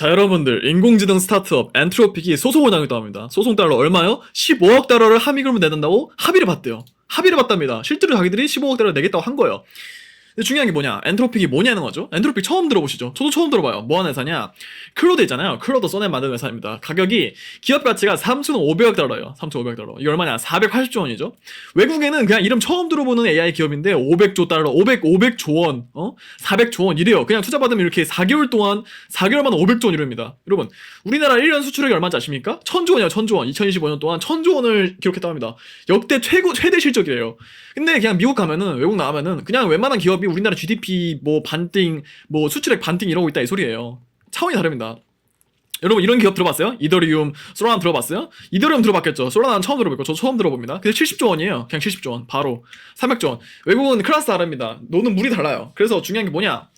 자, 여러분들, 인공지능 스타트업 엔트로픽이 소송을 당했다고 합니다. 소송 달러 얼마요? 15억 달러를 합의금을 내는다고 합의를 봤대요. 합의를 봤답니다. 실제로 자기들이 15억 달러를 내겠다고 한 거예요. 근데 중요한 게 뭐냐? 엔트로픽이 뭐냐는 거죠. 엔트로픽 처음 들어보시죠? 저도 처음 들어봐요. 뭐 하는 회사냐? 클로드 있잖아요. 클로드 써내 만든 회사입니다. 가격이 기업 가치가 3,500억 달러예요. 3,500억 달러. 이게 얼마냐? 480조 원이죠. 외국에는 그냥 이름 처음 들어보는 AI 기업인데 500조 달러, 500조 원, 400조 원 이래요. 그냥 투자 받으면 이렇게 4개월 동안 4개월 만에 500조 원 이럽니다. 여러분, 우리나라 1년 수출액이 얼마인지 아십니까? 1,000조 원이에요. 1,000조 원. 2025년 동안 1,000조 원을 기록했다고 합니다. 역대 최대 실적이래요. 근데 그냥 미국 가면은, 외국 나가면은 그냥 웬만한 기업이 우리나라 GDP 뭐 반띵, 뭐 수출액 반띵 이러고 있다 이 소리예요. 차원이 다릅니다. 여러분, 이런 기업 들어봤어요? 이더리움, 솔라나 들어봤어요? 이더리움 들어봤겠죠? 솔라나는 처음 들어봤고 저 처음 들어봅니다. 근데 70조 원이에요. 그냥 70조 원. 바로 300조 원. 외국은 클래스 다릅니다. 노는 물이 달라요. 그래서 중요한 게 뭐냐?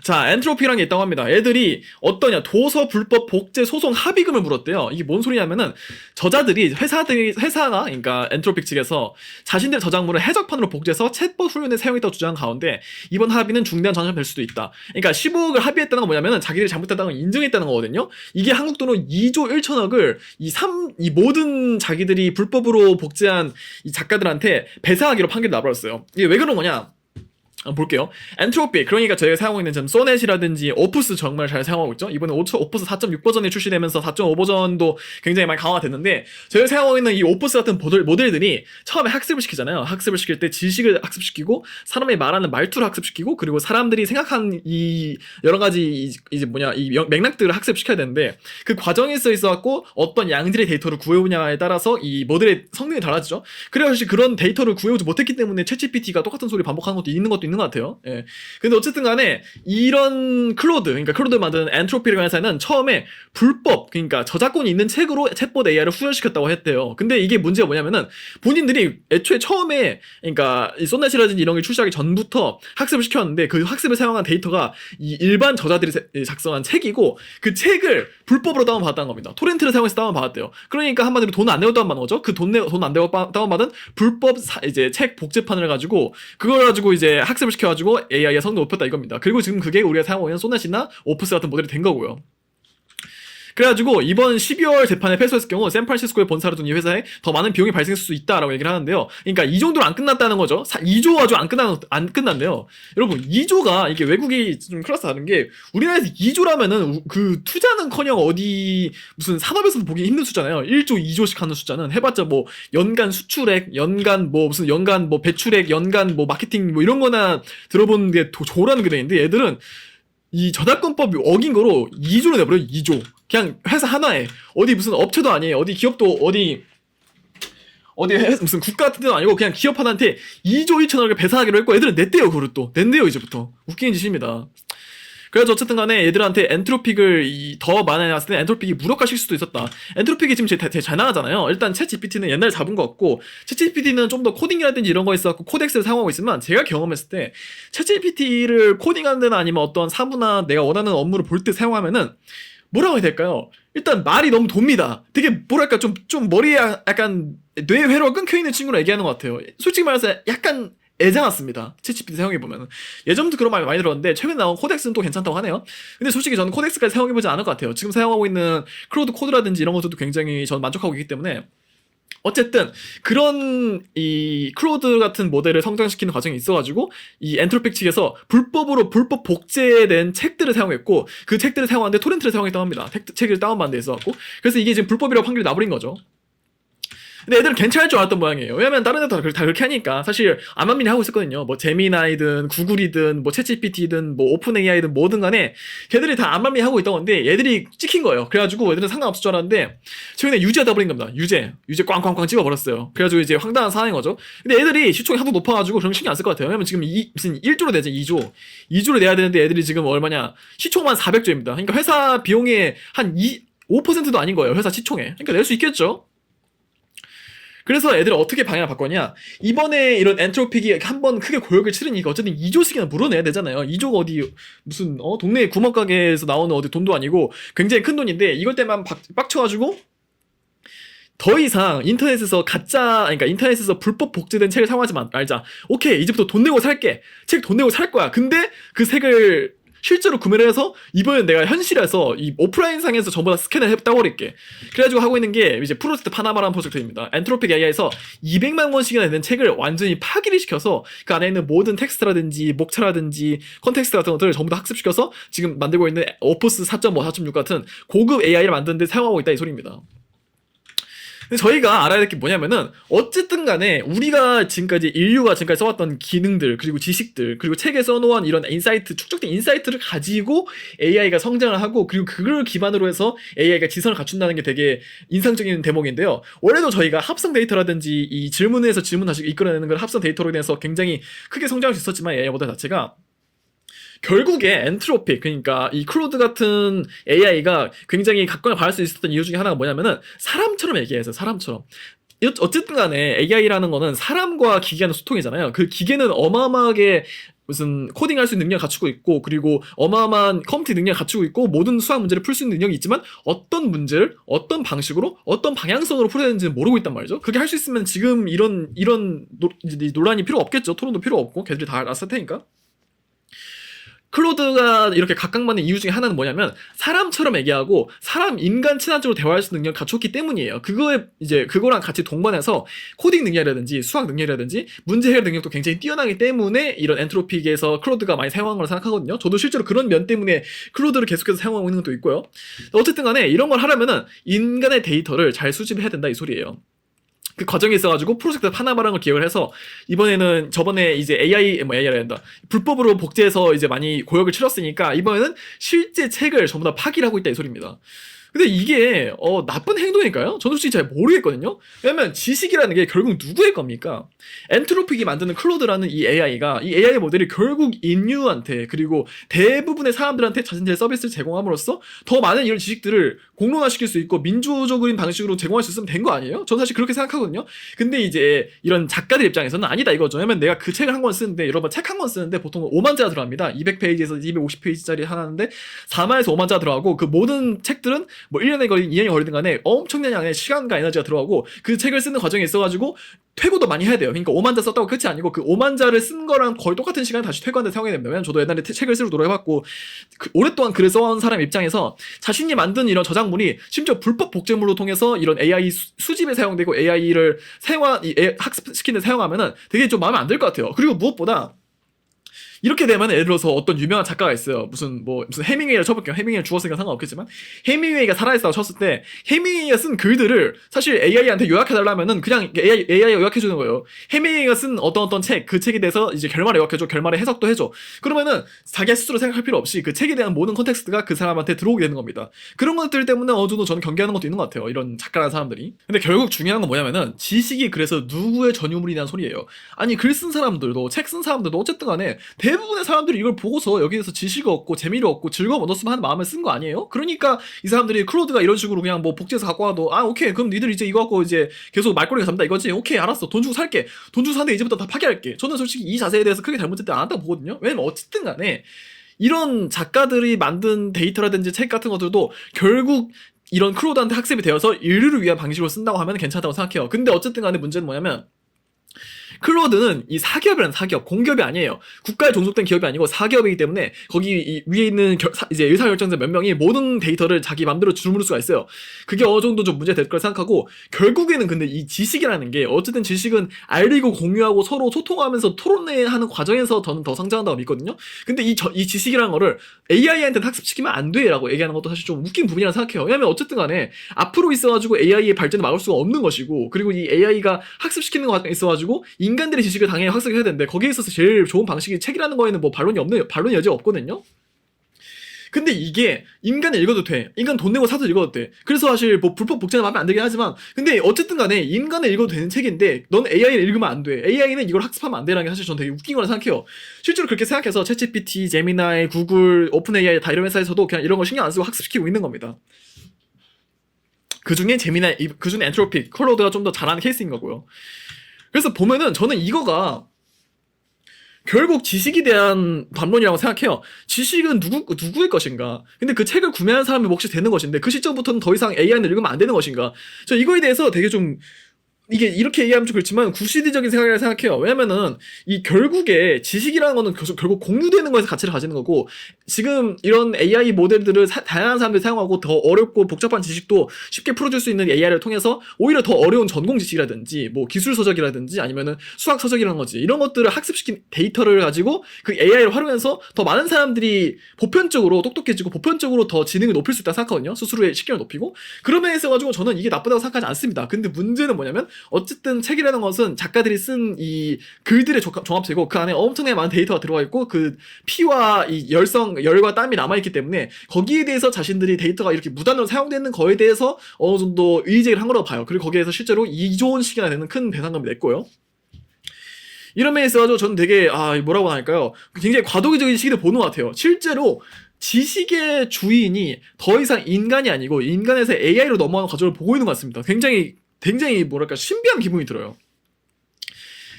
자, 엔트로피라는 게 있다고 합니다. 애들이 어떠냐, 도서 불법 복제 소송 합의금을 물었대요. 이게 뭔 소리냐면은 저자들이 회사가 그러니까 엔트로픽 측에서 자신들 저작물을 해적판으로 복제해서 챗봇 훈련에 사용했다고 주장한 가운데 이번 합의는 중대한 전염이 될 수도 있다. 그러니까 15억을 합의했다는 건 뭐냐면은 자기들이 잘못했다는 걸 인정했다는 거거든요. 이게 한국 돈으로 2조 1천억을 이 모든 자기들이 불법으로 복제한 이 작가들한테 배상하기로 판결이 나버렸어요. 이게 왜 그런 거냐? 볼게요. 엔트로픽, 그러니까 저희가 사용하고 있는 좀 소넷이라든지 오프스 정말 잘 사용하고 있죠. 이번에 오프스 4.6 버전이 출시되면서 4.5 버전도 굉장히 많이 강화가 됐는데, 저희가 사용하고 있는 이 오프스 같은 모델들이 처음에 학습을 시키잖아요. 학습을 시킬 때 지식을 학습시키고 사람이 말하는 말투를 학습시키고 그리고 사람들이 생각한 이 여러 가지 이제 뭐냐 이 맥락들을 학습시켜야 되는데, 그 과정에 있어갖고 어떤 양질의 데이터를 구해오냐에 따라서 이 모델의 성능이 달라지죠. 그래가지고 그런 데이터를 구해오지 못했기 때문에 챗GPT가 똑같은 소리 반복하는 것도 있는 것 같아요. 예. 근데 어쨌든 간에 이런 그러니까 클로드 만드는 엔트로피라는 회사는 처음에 불법, 그러니까 저작권이 있는 책으로 챗봇 AI를 훈련시켰다고 했대요. 근데 이게 문제가 뭐냐면은 본인들이 애초에 처음에 그러니까 이 소넷이라든지 이런 게 출시하기 전부터 학습을 시켰는데 그 학습을 사용한 데이터가 이 일반 저자들이 작성한 책이고 그 책을 불법으로 다운받았다는 겁니다. 토렌트를 사용해서 다운받았대요. 그러니까 한마디로 돈 안 내고 다운받은 거죠. 그 돈 안 내고 다운받은 불법 이제 책 복제판을 가지고 그걸 가지고 이제 학습을 시켜가지고 AI의 성능 높였다 이겁니다. 그리고 지금 그게 우리가 사용하고 있는 소넷이나 오프스 같은 모델이 된 거고요. 그래가지고 이번 12월 재판에 패소했을 경우 샌프란시스코에 본사를 둔 이 회사에 더 많은 비용이 발생했을 수 있다라고 얘기를 하는데요. 그러니까 이 정도로 안 끝났다는 거죠. 2조 아주 안 끝났네요. 여러분, 2조가 이게 외국이 좀 클래스 다른 게 우리나라에서 2조라면은 그 투자는커녕 어디 무슨 산업에서도 보기 힘든 숫자잖아요. 1조, 2조씩 하는 숫자는 해봤자 뭐 연간 수출액, 연간 뭐 무슨 연간 뭐 배출액, 연간 뭐 마케팅 뭐 이런 거나 들어보는 게 조라는 게 되는데 얘들은 이 저작권법이 어긴 거로 2조로 내버려요. 2조. 그냥 회사 하나에 어디 무슨 업체도 아니에요. 어디 기업도 어디 무슨 국가 같은 데도 아니고 그냥 기업 하나한테 2조 1천억을 배상하기로 했고 애들은 냈대요. 그걸 또 낸대요. 이제부터 웃기는 짓입니다. 그래서 어쨌든 간에 얘들한테 엔트로픽을 더 많아놨을 때 엔트로픽이 무력화실 수도 있었다. 엔트로픽이 지금 되게 잘 나가잖아요. 일단 챗GPT는 옛날에 잡은 것 같고 챗GPT는 좀 더 코딩이라든지 이런 거 있어갖고 코덱스를 사용하고 있으면 제가 경험했을 때 챗GPT를 코딩하는 데나 아니면 어떤 사무나 내가 원하는 업무를 볼 때 사용하면은 뭐라고 해야 될까요? 일단 말이 너무 돕니다. 되게 뭐랄까 좀 머리에 약간 뇌회로가 끊겨있는 친구로 얘기하는 것 같아요. 솔직히 말해서 약간 애장았습니다. 챗GPT 사용해보면. 예전부터 그런 말 많이 들었는데 최근에 나온 코덱스는 또 괜찮다고 하네요. 근데 솔직히 저는 코덱스까지 사용해보지 않을 것 같아요. 지금 사용하고 있는 클로드 코드라든지 이런 것들도 굉장히 저는 만족하고 있기 때문에 어쨌든 그런 이 클로드 같은 모델을 성장시키는 과정이 있어가지고 이 엔트로픽 측에서 불법 복제된 책들을 사용했고 그 책들을 사용하는데 토렌트를 사용했다고 합니다. 책을 다운받는 데 있어갖고 그래서 이게 지금 불법이라고 판결이 나버린 거죠. 근데 애들은 괜찮을 줄 알았던 모양이에요. 왜냐면 다른 애들 다 그렇게 하니까 사실 암암리를 하고 있었거든요. 뭐 제미나이든 구글이든 뭐 챗GPT든 뭐 오픈 AI든 뭐든 간에 걔들이 다 암암리 하고 있던 건데 얘들이 찍힌 거예요. 그래가지고 애들은 상관없을 줄 알았는데 최근에 유죄하다 버린 겁니다. 유죄 꽝꽝꽝 찍어버렸어요. 그래가지고 이제 황당한 상황인 거죠. 근데 애들이 시총이 하도 높아가지고 그런 거 신경 안 쓸 것 같아요. 왜냐면 지금 무슨 1조로 내지 2조를 내야 되는데 애들이 지금 얼마냐 시총만 400조입니다. 그러니까 회사 비용의 한 5%도 아닌 거예요. 회사 시총에. 그러니까 낼 수 있겠죠. 그래서 애들을 어떻게 방향을 바꿨냐, 이번에 이런 엔트로픽이 한번 크게 고역을 치르니까 어쨌든 2조씩이나 물어내야 되잖아요. 2조가 어디 무슨 동네 구멍가게에서 나오는 어디 돈도 아니고 굉장히 큰 돈인데 이걸 때만 빡쳐가지고 더 이상 인터넷에서 그러니까 인터넷에서 불법 복제된 책을 사용하지 말자. 오케이, 이제부터 돈 내고 살게. 책 돈 내고 살 거야. 근데 그 책을 실제로 구매를 해서 이번엔 내가 현실에서 이 오프라인 상에서 전부 다 스캔을 따버릴게. 그래가지고 하고 있는 게 이제 프로젝트 파나마라는 프로젝트입니다. 엔트로픽 AI에서 200만 원씩이나 되는 책을 완전히 파기를 시켜서 그 안에 있는 모든 텍스트라든지 목차라든지 컨텍스트 같은 것들을 전부 다 학습시켜서 지금 만들고 있는 오프스 4.5, 4.6 같은 고급 AI를 만드는 데 사용하고 있다 이 소리입니다. 근데 저희가 알아야 될 게 뭐냐면은 어쨌든 간에 우리가 지금까지 인류가 지금까지 써왔던 기능들 그리고 지식들 그리고 책에 써놓은 이런 인사이트 축적된 인사이트를 가지고 AI가 성장을 하고 그리고 그걸 기반으로 해서 AI가 지성을 갖춘다는 게 되게 인상적인 대목인데요. 원래도 저희가 합성 데이터라든지 이 질문에서 질문하시고 이끌어내는 걸 합성 데이터로 인해서 굉장히 크게 성장할 수 있었지만 AI 모델 자체가 결국에 엔트로픽 그러니까 이 클로드 같은 AI가 굉장히 각광을 받을 수 있었던 이유 중에 하나가 뭐냐면은 사람처럼 얘기해서 사람처럼 어쨌든 간에 AI라는 거는 사람과 기계 간의 소통이잖아요. 그 기계는 어마어마하게 무슨 코딩할 수 있는 능력을 갖추고 있고 그리고 어마어마한 컴퓨터 능력을 갖추고 있고 모든 수학 문제를 풀 수 있는 능력이 있지만 어떤 문제를 어떤 방식으로 어떤 방향성으로 풀어야 되는지는 모르고 있단 말이죠. 그렇게 할 수 있으면 지금 이런 논란이 필요 없겠죠. 토론도 필요 없고 걔들이 다 알았을 테니까. 클로드가 이렇게 각광받는 이유 중에 하나는 뭐냐면 사람처럼 얘기하고 인간 친화적으로 대화할 수 있는 능력을 갖췄기 때문이에요. 그거랑 같이 동반해서 코딩 능력이라든지 수학 능력이라든지 문제 해결 능력도 굉장히 뛰어나기 때문에 이런 엔트로픽에서 클로드가 많이 사용한 거라 생각하거든요. 저도 실제로 그런 면 때문에 클로드를 계속해서 사용하고 있는 것도 있고요. 어쨌든 간에 이런 걸 하려면은 인간의 데이터를 잘 수집해야 된다 이 소리예요. 그 과정이 있어가지고 프로젝트 파나마라는 걸 기획을 해서 저번에 이제 AI라 한다. 불법으로 복제해서 이제 많이 고역을 치렀으니까 이번에는 실제 책을 전부 다 파기를 하고 있다 이 소리입니다. 근데 이게 나쁜 행동일까요? 저는 솔직히 잘 모르겠거든요. 왜냐면 지식이라는 게 결국 누구의 겁니까? 엔트로픽이 만드는 클로드라는 이 AI 모델이 결국 인류한테 그리고 대부분의 사람들한테 자신들의 서비스를 제공함으로써 더 많은 이런 지식들을 공론화시킬 수 있고 민주적인 방식으로 제공할 수 있으면 된 거 아니에요? 저는 사실 그렇게 생각하거든요. 근데 이제 이런 작가들 입장에서는 아니다 이거죠. 왜냐면 내가 그 책을 한 권 쓰는데 여러분 책 한 권 쓰는데 보통 5만자가 들어갑니다. 200페이지에서 250페이지짜리 하나인데 4만에서 5만자가 들어가고 그 모든 책들은 뭐 1년에 걸리든 2년이 걸리든 간에 엄청난 양의 시간과 에너지가 들어가고 그 책을 쓰는 과정에 있어가지고 퇴고도 많이 해야 돼요. 그러니까 5만자 썼다고 끝이 아니고 그 5만자를 쓴 거랑 거의 똑같은 시간을 다시 퇴고하는데 사용해야 됩니다. 왜냐면 저도 옛날에 책을 쓰러 노력해봤고 오랫동안 글을 써온 사람 입장에서 자신이 만든 이런 저작물이 심지어 불법 복제물로 통해서 이런 AI 수집에 사용되고 AI를 학습시키는 데 사용하면은 되게 좀 마음에 안 들 것 같아요. 그리고 무엇보다 이렇게 되면 예를 들어서 어떤 유명한 작가가 있어요. 무슨 해밍웨이를 쳐볼게요. 해밍웨이를 죽었으니까 상관없겠지만 해밍웨이가 살아있다고 쳤을 때 해밍웨이가 쓴 글들을 사실 AI한테 요약해달라면은 그냥 AI가 요약해주는 거예요. 해밍웨이가 쓴 어떤 책, 그 책에 대해서 이제 결말을 요약해줘. 결말에 해석도 해줘. 그러면은 자기 스스로 생각할 필요 없이 그 책에 대한 모든 컨텍스트가 그 사람한테 들어오게 되는 겁니다. 그런 것들 때문에 어느 정도 저는 경계하는 것도 있는 것 같아요. 이런 작가라는 사람들이. 근데 결국 중요한 건 뭐냐면은 지식이 그래서 누구의 전유물이냐는 소리예요. 아니 글 쓴 사람들도 책 쓴 사람들도 어쨌든 간에 대부분의 사람들이 이걸 보고서 여기에서 지식을 얻고 재미를 얻고 즐거움 얻었으면 하는 마음을 쓴 거 아니에요? 그러니까 이 사람들이 클로드가 이런 식으로 그냥 뭐 복제해서 갖고 와도 오케이 그럼 니들 이제 이거 갖고 이제 계속 말꼬리가 잡는다 이거지. 오케이 알았어 돈 주고 살게. 돈 주고 사는데 이제부터 다 파기할게. 저는 솔직히 이 자세에 대해서 크게 잘못했지 않았다고 보거든요. 왜냐면 어쨌든 간에 이런 작가들이 만든 데이터라든지 책 같은 것들도 결국 이런 클로드한테 학습이 되어서 인류를 위한 방식으로 쓴다고 하면 괜찮다고 생각해요. 근데 어쨌든 간에 문제는 뭐냐면 클로드는 이 사기업이라는 사기업, 공기업이 아니에요. 국가에 종속된 기업이 아니고 사기업이기 때문에 거기 위에 있는 이제 의사결정자 몇 명이 모든 데이터를 자기 맘대로 주무를 수가 있어요. 그게 어느 정도 좀 문제가 될 거라 생각하고 결국에는 근데 이 지식이라는 게 어쨌든 지식은 알리고 공유하고 서로 소통하면서 토론하는 과정에서 저는 더 성장한다고 믿거든요. 근데 이 지식이라는 거를 AI한테 학습시키면 안 돼라고 얘기하는 것도 사실 좀 웃긴 부분이라고 생각해요. 왜냐면 어쨌든 간에 앞으로 있어가지고 AI의 발전을 막을 수가 없는 것이고 그리고 이 AI가 학습시키는 과정에 있어가지고 인간들의 지식을 당연히 학습해야 되는데 거기에 있어서 제일 좋은 방식이 책이라는 거에는 뭐 반론이 여지가 없거든요. 근데 이게 인간이 읽어도 돼. 인간 돈 내고 사도 읽어도 돼. 그래서 사실 뭐 불법 복제는 마음에 안 들긴 하지만 근데 어쨌든 간에 인간을 읽어도 되는 책인데 넌 AI를 읽으면 안 돼. AI는 이걸 학습하면 안 되라는 게 사실 저는 되게 웃긴 거라 생각해요. 실제로 그렇게 생각해서 챗GPT, 제미나이, 구글, 오픈 AI 다 이런 회사에서도 그냥 이런 거 신경 안 쓰고 학습시키고 있는 겁니다. 그중에 그중에 엔트로픽, 클로드가 좀 더 잘하는 케이스인 거고요. 그래서 보면은 저는 이거가 결국 지식에 대한 반론이라고 생각해요. 지식은 누구의 것인가? 근데 그 책을 구매한 사람이 몫이 되는 것인데 그 시점부터는 더 이상 AI를 읽으면 안 되는 것인가? 저 이거에 대해서 되게 좀 이게 이렇게 얘기하면 좀 그렇지만 구시대적인 생각이라 생각해요. 왜냐면은 이 결국에 지식이라는 거는 결국 공유되는 거에서 가치를 가지는 거고, 지금 이런 AI 모델들을 다양한 사람들이 사용하고 더 어렵고 복잡한 지식도 쉽게 풀어줄 수 있는 AI를 통해서 오히려 더 어려운 전공 지식이라든지 뭐 기술 서적이라든지 아니면은 수학 서적이라는 거지, 이런 것들을 학습시킨 데이터를 가지고 그 AI를 활용해서 더 많은 사람들이 보편적으로 똑똑해지고 보편적으로 더 지능을 높일 수 있다고 생각하거든요. 스스로의 식견을 높이고. 그런 면에서 가지고 저는 이게 나쁘다고 생각하지 않습니다. 근데 문제는 뭐냐면, 어쨌든 책이라는 것은 작가들이 쓴 이 글들의 종합체고, 그 안에 엄청나게 많은 데이터가 들어가 있고 그 피와 이 열과 땀이 남아있기 때문에 거기에 대해서 자신들이 데이터가 이렇게 무단으로 사용되는 거에 대해서 어느 정도 의제를 한 거라고 봐요. 그리고 거기에서 실제로 2조 원씩이나 되는 큰 배상금을 냈고요. 이런 면에 있어가지고 저는 되게 뭐라고 할까요, 굉장히 과도기적인 시기를 보는 것 같아요. 실제로 지식의 주인이 더 이상 인간이 아니고 인간에서 AI로 넘어가는 과정을 보고 있는 것 같습니다. 굉장히 뭐랄까 신비한 기분이 들어요.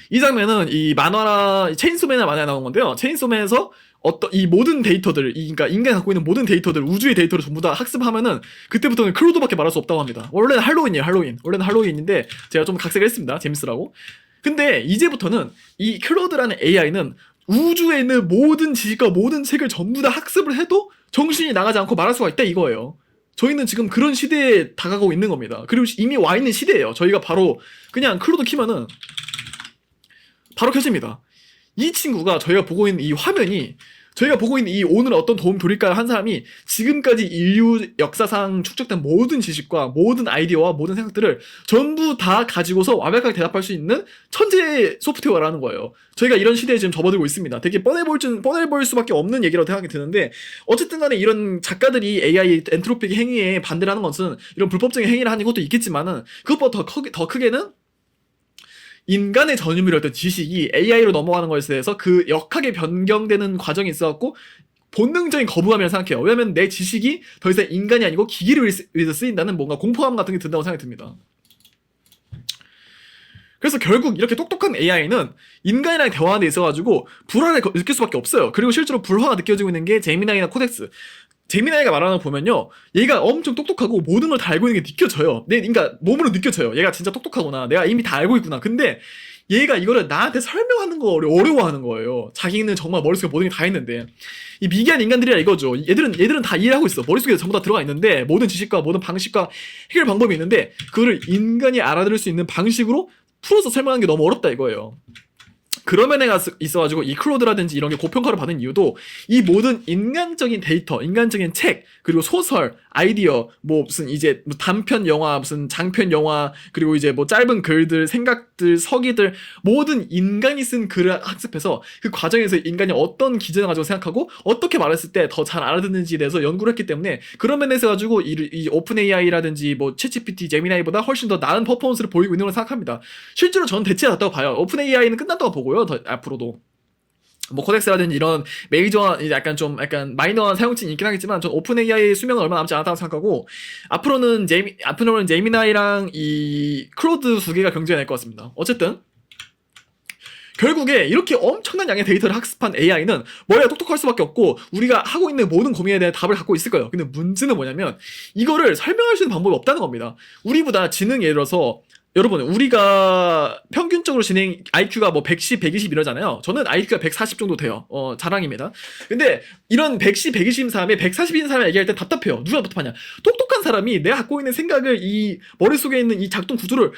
이 장면은 이 만화나 체인소맨이나 만화에 나온 건데요. 체인소맨에서 이 모든 데이터들, 그러니까 인간이 갖고 있는 모든 데이터들, 우주의 데이터를 전부 다 학습하면은 그때부터는 클로드밖에 말할 수 없다고 합니다. 원래는 할로윈이에요, 할로윈. 원래는 할로윈인데 제가 좀 각색을 했습니다. 재밌으라고. 근데 이제부터는 이 클로드라는 AI는 우주에 있는 모든 지식과 모든 책을 전부 다 학습을 해도 정신이 나가지 않고 말할 수가 있다, 이거예요. 저희는 지금 그런 시대에 다가가고 있는 겁니다. 그리고 이미 와 있는 시대예요. 저희가 바로 그냥 클로드 키면은 바로 켜집니다. 이 친구가 저희가 보고 있는 이 화면이, 저희가 보고 있는 이 오늘 어떤 도움 드릴까요 한 사람이 지금까지 인류 역사상 축적된 모든 지식과 모든 아이디어와 모든 생각들을 전부 다 가지고서 완벽하게 대답할 수 있는 천재 소프트웨어라는 거예요. 저희가 이런 시대에 지금 접어들고 있습니다. 되게 뻔해 보일 수밖에 없는 얘기라고 생각이 드는데, 어쨌든 간에 이런 작가들이 AI 엔트로픽 행위에 반대를 하는 것은 이런 불법적인 행위를 하는 것도 있겠지만은, 그것보다 더 크게는 인간의 전유물이었던 지식이 AI로 넘어가는 것에 대해서 그 역하게 변경되는 과정이 있어갖고 본능적인 거부감이라고 생각해요. 왜냐면 내 지식이 더 이상 인간이 아니고 기기를 위해서 쓰인다는 뭔가 공포감 같은 게 든다고 생각이 듭니다. 그래서 결국 이렇게 똑똑한 AI는 인간이랑 대화하는 데 있어가지고 불화를 느낄 수밖에 없어요. 그리고 실제로 불화가 느껴지고 있는 게 제미나이나 코덱스. 제미나이가 말하는 거 보면요, 얘가 엄청 똑똑하고 모든 걸 다 알고 있는 게 느껴져요. 그러니까 몸으로 느껴져요. 얘가 진짜 똑똑하구나, 내가 이미 다 알고 있구나. 근데 얘가 이거를 나한테 설명하는 거 어려워하는 거예요. 자기는 정말 머릿속에 모든 게 다 있는데. 이 미개한 인간들이라 이거죠. 얘들은 다 이해를 하고 있어. 머릿속에 전부 다 들어가 있는데, 모든 지식과 모든 방식과 해결 방법이 있는데 그거를 인간이 알아들을 수 있는 방식으로 풀어서 설명하는 게 너무 어렵다 이거예요. 그런 면에 있어가지고 이 클로드라든지 이런 게 고평가를 받은 이유도 이 모든 인간적인 데이터, 인간적인 책, 그리고 소설, 아이디어, 뭐 무슨 이제 뭐 단편 영화, 무슨 장편 영화, 그리고 이제 뭐 짧은 글들, 생각들, 서기들, 모든 인간이 쓴 글을 학습해서 그 과정에서 인간이 어떤 기준을 가지고 생각하고 어떻게 말했을 때 더 잘 알아듣는지에 대해서 연구를 했기 때문에, 그런 면에서 가지고 이 오픈 AI라든지 뭐 챗GPT, 제미나이보다 훨씬 더 나은 퍼포먼스를 보이고 있는 걸 생각합니다. 실제로 저는 대체가 났다고 봐요. 오픈 AI는 끝났다고 보고요. 더 앞으로도 뭐 코덱스라든지 이런 메이저한 약간 마이너한 사용층이 있긴 하겠지만, 전 오픈 AI의 수명은 얼마 남지 않았다고 생각하고, 앞으로는 제미나이랑 이 클로드 두 개가 경쟁이 될 것 같습니다. 어쨌든 결국에 이렇게 엄청난 양의 데이터를 학습한 AI는 머리가 똑똑할 수밖에 없고 우리가 하고 있는 모든 고민에 대한 답을 갖고 있을 거예요. 근데 문제는 뭐냐면 이거를 설명할 수 있는 방법이 없다는 겁니다. 우리보다 지능, 예를 들어서 여러분, 우리가 평균적으로 지능 IQ가 뭐 110, 120 이러잖아요. 저는 IQ가 140 정도 돼요. 자랑입니다. 근데 이런 110, 120인 사람이 140인 사람이 얘기할 때 답답해요. 누가 답답하냐? 똑똑한 사람이 내가 갖고 있는 생각을, 이 머릿속에 있는 이 작동 구조를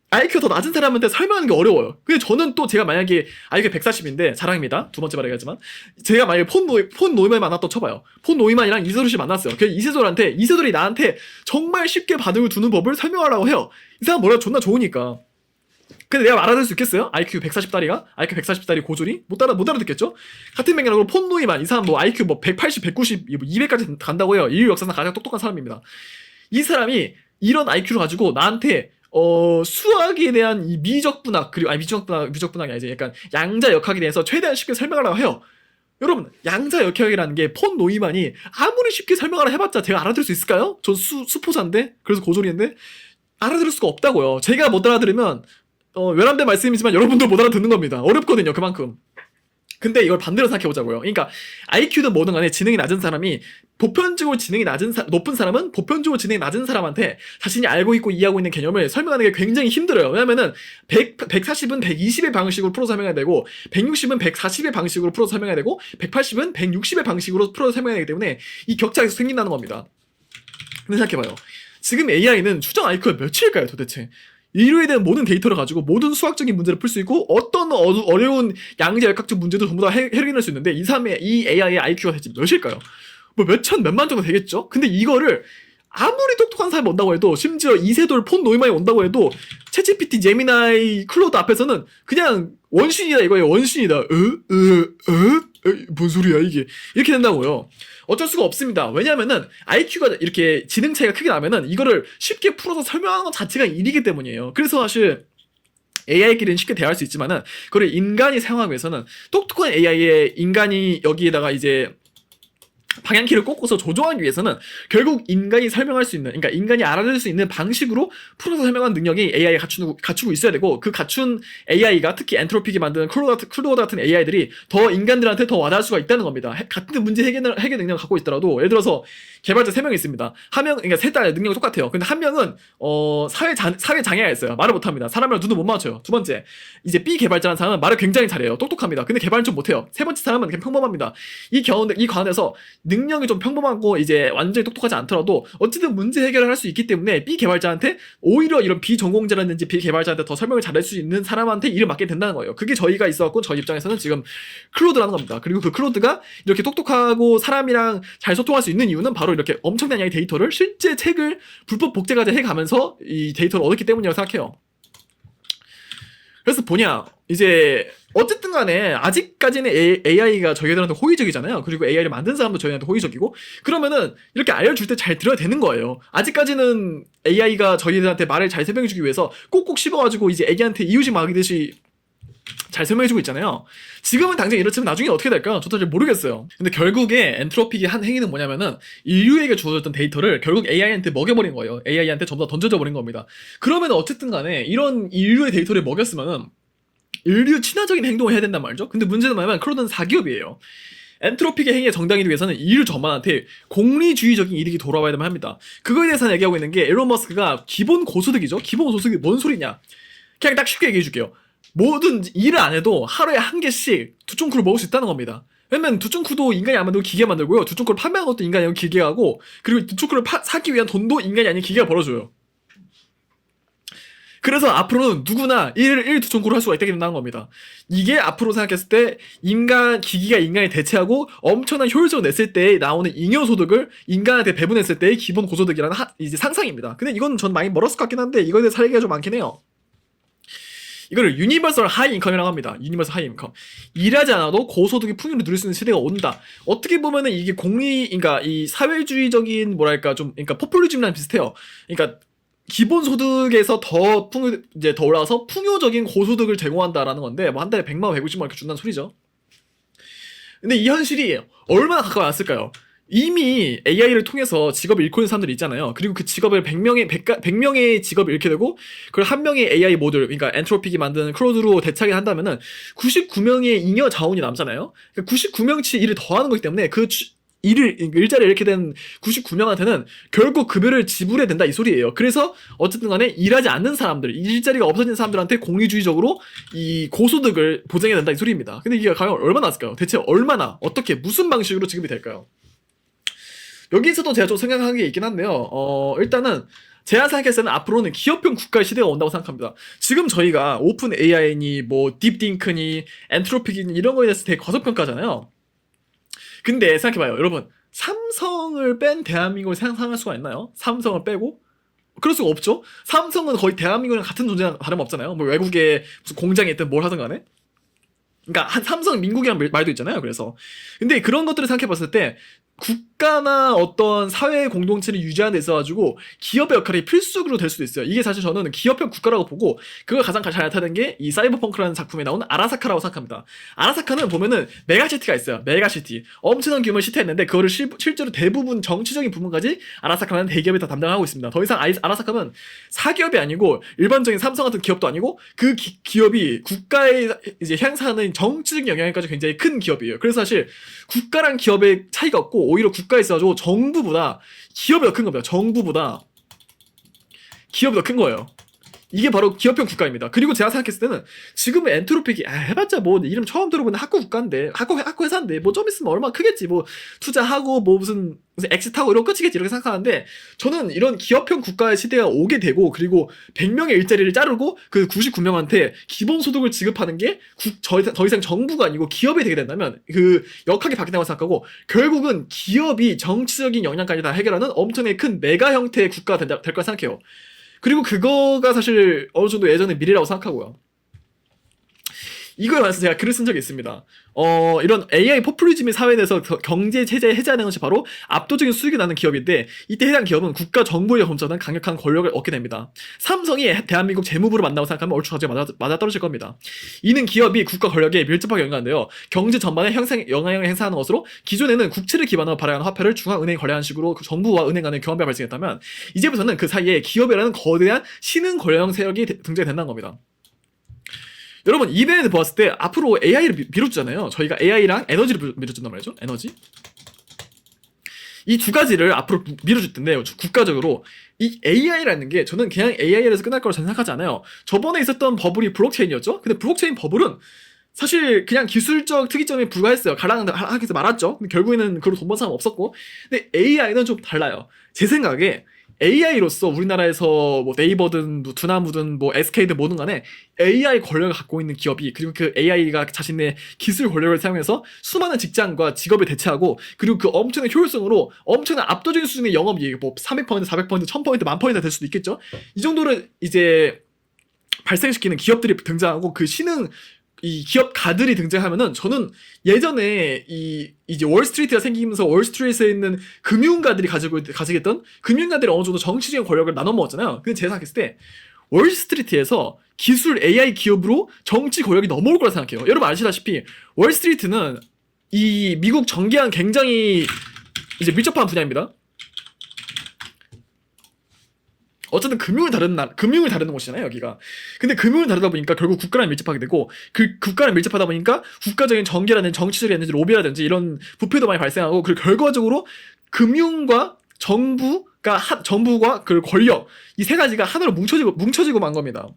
IQ가 더 낮은 사람한테 설명하는 게 어려워요. 근데 저는 또 제가 만약에 IQ가 140인데, 자랑입니다. 두 번째 말하겠지만, 제가 만약에 폰 노이만 만났다 쳐봐요. 폰 노이만이랑 이세돌 씨 만났어요. 그래서 이세돌이 나한테 정말 쉽게 바둑을 두는 법을 설명하라고 해요. 이 사람 머리가 존나 좋으니까. 근데 내가 알아들을 수 있겠어요? IQ 140다리가? IQ 140다리 고졸이? 못 알아듣겠죠? 같은 맥락으로 폰 노이만, 이 사람 뭐 IQ 뭐 180, 190, 200까지 간다고 해요. 인류 역사상 가장 똑똑한 사람입니다. 이 사람이 이런 IQ를 가지고 나한테 수학에 대한 이 미적분학, 그리고 미적분학이 아니지, 약간 양자 역학에 대해서 최대한 쉽게 설명하라고 해요. 여러분, 양자 역학이라는 게 폰 노이만이 아무리 쉽게 설명하라 해봤자 제가 알아들을 수 있을까요? 전 수포자인데, 그래서 고졸인데 알아들을 수가 없다고요. 제가 못 알아들으면 외람된 말씀이지만 여러분들 못 알아듣는 겁니다. 어렵거든요, 그만큼. 근데 이걸 반대로 생각해보자고요. 그러니까 IQ든 뭐든 간에 지능이 낮은 사람이 보편적으로 지능이 높은 사람은 보편적으로 지능이 낮은 사람한테 자신이 알고 있고 이해하고 있는 개념을 설명하는 게 굉장히 힘들어요. 왜냐면은 140은 120의 방식으로 풀어서 설명해야 되고 160은 140의 방식으로 풀어서 설명해야 되고 180은 160의 방식으로 풀어서 설명해야 되기 때문에 이 격차가 계속 생긴다는 겁니다. 근데 생각해봐요. 지금 AI는 추정 IQ가 몇일까요 도대체? 인류에 대한 모든 데이터를 가지고 모든 수학적인 문제를 풀 수 있고 어떤 어려운 양자 역학적 문제도 전부 다 해결할 수 있는데 이 AI의 IQ가 대체 몇일까요? 뭐 몇천 몇만 정도 되겠죠? 근데 이거를 아무리 똑똑한 사람이 온다고 해도 심지어 이세돌 폰 노이만이 온다고 해도 챗GPT, 제미나이, 클로드 앞에서는 그냥 원신이다 이거예요. 원신이다. 뭔 소리야 이게. 이렇게 된다고요. 어쩔 수가 없습니다. 왜냐면은 IQ가 이렇게 지능 차이가 크게 나면은 이거를 쉽게 풀어서 설명하는 것 자체가 일이기 때문이에요. 그래서 사실 AI끼리는 쉽게 대화할 수 있지만은 그걸 인간이 사용하기 위해서는 똑똑한 AI에 인간이 여기에다가 이제 방향키를 꽂고서 조종하기 위해서는 결국 인간이 설명할 수 있는, 그러니까 인간이 알아들을 수 있는 방식으로 풀어서 설명하는 능력이 AI가 갖추고 있어야 되고, 그 갖춘 AI가 특히 엔트로픽이 만드는 클로드 같은 AI들이 더 인간들한테 더 와닿을 수가 있다는 겁니다. 같은 문제 해결 능력을 갖고 있더라도, 예를 들어서 개발자 3명이 있습니다. 그러니까 셋 다 능력이 똑같아요. 근데 한 명은 사회 장애가 있어요. 말을 못합니다. 사람이랑 눈을 못 맞춰요. 두 번째, 이제 B 개발자라는 사람은 말을 굉장히 잘해요. 똑똑합니다. 근데 개발은 좀 못해요. 세 번째 사람은 그냥 평범합니다. 이 관원에서 능력이 좀 평범하고 이제 완전히 똑똑하지 않더라도 어쨌든 문제 해결을 할 수 있기 때문에 B 개발자한테 오히려 이런 비전공자라든지 B 개발자한테 더 설명을 잘할 수 있는 사람한테 일을 맡게 된다는 거예요. 그게 저희가 있어갖고 저희 입장에서는 지금 클로드라는 겁니다. 그리고 그 클로드가 이렇게 똑똑하고 사람이랑 잘 소통할 수 있는 이유는 바로 이렇게 엄청난 양의 데이터를 실제 책을 불법 복제까지 해가면서 이 데이터를 얻었기 때문이라고 생각해요. 그래서 이제 어쨌든 간에 아직까지는 AI가 저희들한테 호의적이잖아요. 그리고 AI를 만든 사람도 저희한테 호의적이고, 그러면은 이렇게 알려줄 때 잘 들어야 되는 거예요. 아직까지는 AI가 저희들한테 말을 잘 설명해주기 위해서 꼭꼭 씹어가지고 이제 애기한테 이유식 먹이듯이 잘 설명해주고 있잖아요. 지금은 당장 이렇지만 나중에 어떻게 될까? 저도 잘 모르겠어요. 근데 결국에 엔트로픽이 한 행위는 뭐냐면은 인류에게 주어졌던 데이터를 결국 AI한테 먹여버린 거예요. AI한테 전부 다 던져져 버린 겁니다. 그러면 어쨌든 간에 이런 인류의 데이터를 먹였으면은 인류 친화적인 행동을 해야 된단 말이죠. 근데 문제는 뭐냐면 클로드는 사기업이에요. 엔트로픽의 행위에 정당이기 위해서는 인류 전반한테 공리주의적인 이득이 돌아와야 되면 합니다. 그거에 대해서 얘기하고 있는 게 일론 머스크가 기본 고소득이죠. 기본 고소득이 뭔 소리냐? 그냥 딱 쉽게 얘기해 줄게요. 뭐든 일을 안 해도 하루에 한 개씩 두쫑쿠를 먹을 수 있다는 겁니다. 왜냐면 두쫑쿠도 인간이 안 만들고 기계가 만들고요. 두쫑쿠를 판매하는 것도 인간이 아니고 기계가 하고, 그리고 두쫑쿠를 사기 위한 돈도 인간이 아닌 기계가 벌어줘요. 그래서 앞으로는 누구나 1 두쫑쿠를 할 수가 있게 된다는 겁니다. 이게 앞으로 생각했을 때 기기가 인간을 대체하고 엄청난 효율적으로 냈을 때 나오는 잉여소득을 인간한테 배분했을 때의 기본 고소득이라는 이제 상상입니다. 근데 이건 전 많이 멀었을 것 같긴 한데 이거에 대해서 할 얘기가 좀 많긴 해요. 이거를 유니버설 하이 인컴이라고 합니다. 유니버설 하이 인컴. 일하지 않아도 고소득이 풍요를 누릴 수 있는 시대가 온다. 어떻게 보면은 이게 그러니까 이 사회주의적인 그러니까 포퓰리즘이랑 비슷해요. 그러니까 기본소득에서 더 올라가서 풍요적인 고소득을 제공한다라는 건데, 뭐 한 달에 100만 원, 150만 원 이렇게 준다는 소리죠. 근데 이 현실이 얼마나 가까이 왔을까요? 이미 AI를 통해서 직업을 잃고 있는 사람들이 있잖아요. 그리고 그 직업을 100명의 직업을 잃게 되고, 그걸 한 명의 AI 모듈, 그러니까 엔트로픽이 만든 클로드로 대체하게 한다면은 99명의 잉여 자원이 남잖아요. 그러니까 99명치 일을 더 하는 거기 때문에 일자리를 잃게 된 99명한테는 결국 급여를 지불해야 된다 이 소리예요. 그래서 어쨌든 간에 일하지 않는 사람들, 일자리가 없어진 사람들한테 공리주의적으로 이 고소득을 보장해야 된다 이 소리입니다. 근데 이게 과연 얼마나 났을까요? 대체 얼마나, 어떻게, 무슨 방식으로 지급이 될까요? 여기서도 제가 좀 생각한 게 있긴 한데요. 일단은 제가 생각했을 때는 앞으로는 기업형 국가의 시대가 온다고 생각합니다. 지금 저희가 오픈 AI니 뭐 딥딩크니 엔트로픽이니 이런 거에 대해서 되게 과소평가잖아요. 근데 생각해봐요. 여러분, 삼성을 뺀 대한민국을 상상할 수가 있나요? 삼성을 빼고? 그럴 수가 없죠. 삼성은 거의 대한민국이랑 같은 존재랑 다름없잖아요. 뭐 외국에 무슨 공장에 있든 뭘 하든 간에. 그러니까 삼성 민국이란 말도 있잖아요. 그래서 근데 그런 것들을 생각해봤을 때 국가나 어떤 사회 공동체를 유지하는 데 있어가지고 기업의 역할이 필수적으로 될 수도 있어요. 이게 사실 저는 기업형 국가라고 보고 그걸 가장 잘 나타낸 게 이 사이버펑크라는 작품에 나온 아라사카라고 생각합니다. 아라사카는 보면은 메가시티가 있어요. 메가시티. 엄청난 규모의 시티였는데 그거를 실제로 대부분 정치적인 부분까지 아라사카라는 대기업이 다 담당하고 있습니다. 더 이상 아라사카는 사기업이 아니고 일반적인 삼성 같은 기업도 아니고 그 기업이 국가에 이제 행사하는 정치적 영향까지 굉장히 큰 기업이에요. 그래서 사실 국가랑 기업의 차이가 없고 오히려 국가에 있어가지고 정부보다 기업이 더 큰 겁니다. 정부보다 기업이 더 큰 거예요. 이게 바로 기업형 국가입니다. 그리고 제가 생각했을 때는 지금은 엔트로픽이 해봤자 뭐 이름 처음 들어보는 학구 국가인데 학구 회사인데 뭐 좀 있으면 얼마나 크겠지 뭐 투자하고 뭐 무슨 엑시트하고 이런 끝이겠지 이렇게 생각하는데 저는 이런 기업형 국가의 시대가 오게 되고 그리고 100명의 일자리를 자르고 그 99명한테 기본소득을 지급하는 게 더 이상 정부가 아니고 기업이 되게 된다면 그 역학이 바뀐다고 생각하고 결국은 기업이 정치적인 영향까지 다 해결하는 엄청나게 큰 메가 형태의 국가가 될 거라 생각해요. 그리고 그거가 사실 어느 정도 예전의 미래라고 생각하고요. 이거에 관해서 제가 글을 쓴 적이 있습니다. 이런 AI 포퓰리즘의 사회에 대해서 경제 체제 해제하는 것이 바로 압도적인 수익이 나는 기업인데 이때 해당 기업은 국가 정부에 검증하는 강력한 권력을 얻게 됩니다. 삼성이 대한민국 재무부를 만나고 생각하면 얼추 맞아 떨어질 겁니다. 이는 기업이 국가 권력에 밀접하게 연관되어 경제 전반에 영향을 행사하는 것으로 기존에는 국채를 기반으로 발행하는 화폐를 중앙은행이 관리하는 식으로 정부와 은행 간의 교환비가 발생했다면 이제부터는 그 사이에 기업이라는 거대한 신흥 권력 세력이 등장이 된다는 겁니다. 여러분 이변을 보았을 때 앞으로 AI를 밀어주잖아요. 저희가 AI랑 에너지를 밀어준단 말이죠. 에너지 이 두 가지를 앞으로 밀어줄 텐데 국가적으로 이 AI라는 게 저는 그냥 AI에서 끝날 거라고 생각하지 않아요. 저번에 있었던 버블이 블록체인이었죠. 근데 블록체인 버블은 사실 그냥 기술적 특이점에 불과했어요. 가랑하기 위해서 말았죠. 근데 결국에는 그로 돈 번 사람 없었고 근데 AI는 좀 달라요. 제 생각에 AI로서 우리나라에서 뭐 네이버든 뭐 두나무든 뭐 SK든 뭐든 간에 AI 권력을 갖고 있는 기업이 그리고 그 AI가 자신의 기술 권력을 사용해서 수많은 직장과 직업을 대체하고 그리고 그 엄청난 효율성으로 엄청난 압도적인 수준의 영업이익 뭐 300%, 400%, 1000% 10,000%가 될 수도 있겠죠. 이 정도를 이제 발생시키는 기업들이 등장하고 그 신흥 이 기업 가들이 등장하면은 저는 예전에 이제 월스트리트가 생기면서 월스트리트에 있는 금융가들이 가지겠던 금융가들이 어느 정도 정치적인 권력을 나눠 먹었잖아요. 근데 제가 생각했을 때 월스트리트에서 기술 AI 기업으로 정치 권력이 넘어올 거라 생각해요. 여러분 아시다시피 월스트리트는 이 미국 정계랑 굉장히 이제 밀접한 분야입니다. 어쨌든 금융을 다루는 곳이잖아요, 여기가. 근데 금융을 다루다 보니까 결국 국가랑 밀접하게 되고, 그 국가랑 밀접하다 보니까 국가적인 정계라든지 정치적이라든지 로비라든지 이런 부패도 많이 발생하고, 그리고 결과적으로 금융과 정부와 그 권력, 이 세 가지가 하나로 뭉쳐지고 만 겁니다.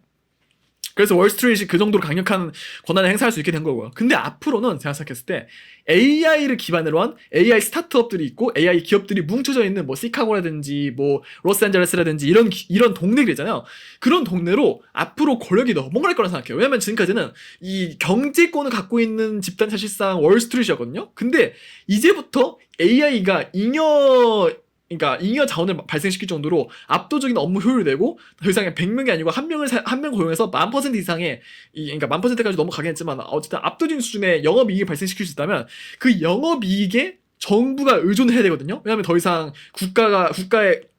그래서 월스트리트이 그 정도로 강력한 권한을 행사할 수 있게 된 거고요. 근데 앞으로는 제가 생각했을 때 AI를 기반으로 한 AI 스타트업들이 있고 AI 기업들이 뭉쳐져 있는 뭐 시카고라든지 뭐 로스앤젤레스라든지 이런 동네들이잖아요. 그런 동네로 앞으로 권력이 넘어갈 거라 생각해요. 왜냐면 지금까지는 이 경제권을 갖고 있는 집단이 사실상 월스트리트였거든요. 근데 이제부터 AI가 잉여 자원을 발생시킬 정도로 압도적인 업무 효율을 내고 더 이상 100명이 아니고 한 명 고용해서 1000% 이상의 그러니까 1000%까지 넘어가긴 했지만 어쨌든 압도적인 수준의 영업이익을 발생시킬 수 있다면 그 영업이익에 정부가 의존을 해야 되거든요. 왜냐하면 더 이상 국가의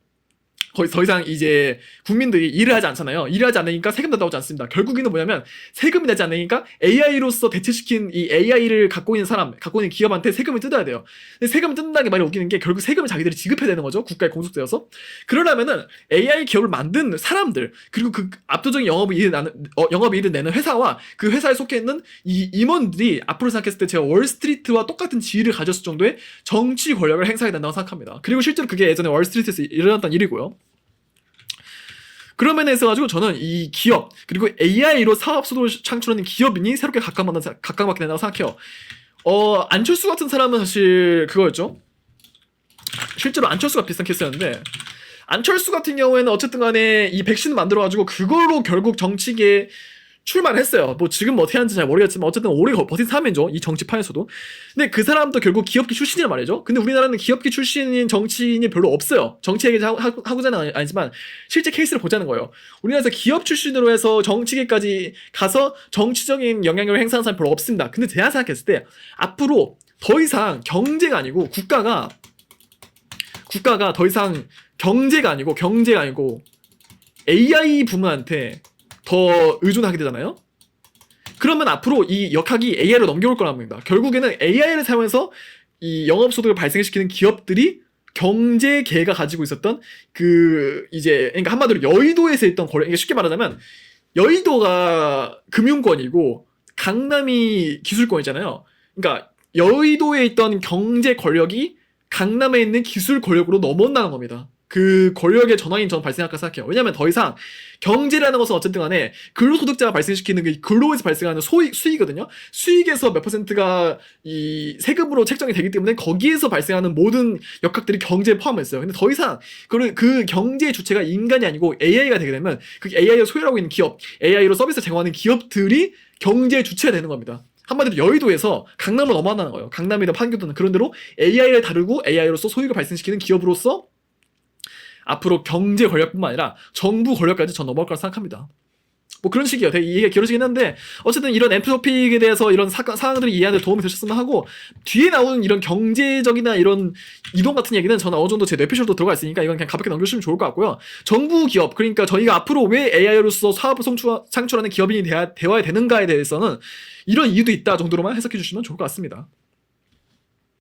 거의 더 이상 이제 국민들이 일을 하지 않잖아요. 일을 하지 않으니까 세금도 나오지 않습니다. 결국에는 뭐냐면 세금이 나지 않으니까 AI로서 대체시킨 이 AI를 갖고 있는 기업한테 세금을 뜯어야 돼요. 근데 세금을 뜯는다는 게 말이 웃기는 게 결국 세금을 자기들이 지급해야 되는 거죠. 국가에 공속되어서. 그러려면은 AI 기업을 만든 사람들 그리고 그 압도적인 영업이익을 내는 회사와 그 회사에 속해 있는 이 임원들이 앞으로 생각했을 때 제가 월스트리트와 똑같은 지위를 가졌을 정도의 정치 권력을 행사하게 된다고 생각합니다. 그리고 실제로 그게 예전에 월스트리트에서 일어났던 일이고요. 그런 면에서 가지고 저는 이 기업 그리고 AI로 사업수도를 창출하는 기업인이 새롭게 각광받게 된다고 생각해요. 안철수 같은 사람은 사실 그거였죠. 실제로 안철수가 비슷한 케이스였는데 안철수 같은 경우에는 어쨌든 간에 이 백신을 만들어가지고 그걸로 결국 정치계에 출마를 했어요. 뭐 지금 어떻게 하는지 잘 모르겠지만 어쨌든 오래 버틴 사람이죠. 이 정치판에서도. 근데 그 사람도 결국 기업계 출신이란 말이죠. 근데 우리나라는 기업계 출신인 정치인이 별로 없어요. 정치 얘기 하고자는 아니지만 실제 케이스를 보자는 거예요. 우리나라에서 기업 출신으로 해서 정치계까지 가서 정치적인 영향력을 행사하는 사람이 별로 없습니다. 근데 제가 생각했을 때 앞으로 더 이상 경제가 아니고 국가가 국가가 더 이상 경제가 아니고 AI 부문한테 더 의존하게 되잖아요. 그러면 앞으로 이 역학이 AI로 넘겨올 거란 말입니다. 결국에는 AI를 사용해서 이 영업소득을 발생시키는 기업들이 경제계가 가지고 있었던 그러니까 한마디로 여의도에서 있던 거래, 그러니까 쉽게 말하자면 여의도가 금융권이고 강남이 기술권이잖아요. 그러니까 여의도에 있던 경제 권력이 강남에 있는 기술 권력으로 넘어온다는 겁니다. 그 권력의 전환이 저는 발생할까 생각해요. 왜냐면 더 이상 경제라는 것은 어쨌든 간에 근로소득자가 발생시키는 그 근로에서 발생하는 수익이거든요. 수익에서 몇 퍼센트가 이 세금으로 책정이 되기 때문에 거기에서 발생하는 모든 역학들이 경제에 포함해 있어요. 근데 더 이상 그 경제의 주체가 인간이 아니고 AI가 되게 되면 그 AI를 소유하고 있는 기업, AI로 서비스를 제공하는 기업들이 경제의 주체가 되는 겁니다. 한마디로 여의도에서 강남을 넘어간다는 거예요. 강남이든 판교든 그런 데로 AI를 다루고 AI로서 소유를 발생시키는 기업으로서 앞으로 경제 권력뿐만 아니라 정부 권력까지 전 넘어갈 거라 생각합니다. 뭐 그런 식이에요. 되게 이해가 길어지긴 한데 어쨌든 이런 엔트로픽에 대해서 이런 사항들이 이해하는 데 도움이 되셨으면 하고, 뒤에 나오는 이런 경제적이나 이런 이동 같은 얘기는 저는 어느 정도 제 뇌피셜도 들어가 있으니까 이건 그냥 가볍게 넘겨주시면 좋을 것 같고요. 정부 기업, 그러니까 저희가 앞으로 왜 AI로서 사업을 창출하는 기업인이 되어야 되는가에 대해서는 이런 이유도 있다 정도로만 해석해 주시면 좋을 것 같습니다.